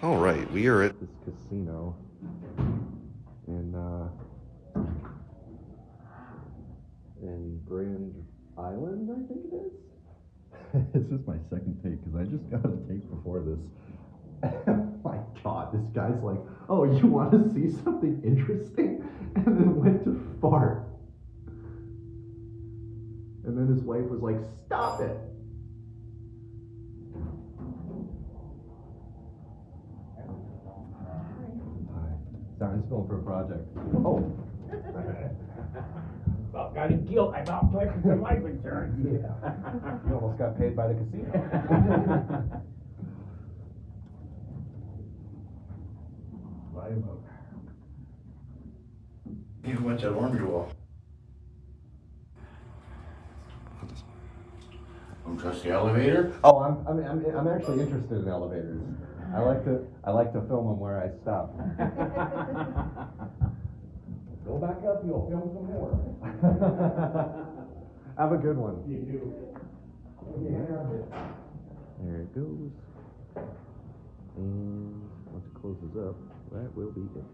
All right, we are at this casino in Grand Island, I think it is. This is my second take because I just got a take before this. Oh my God, this guy's like, "Oh, you want to see something interesting?" And then went to fart. And then his wife was like, "Stop it." Sorry, I'm going for a project. Oh. About got a guilt. I about collected some life insurance. Yeah. You almost got paid by the casino. You went to laundry wall. Don't trust the elevator? Oh, I'm actually interested in elevators. I like to film them where I stop. Go back up, you'll film some more. Have a good one. You do. There it goes. And once it closes up, that will be it.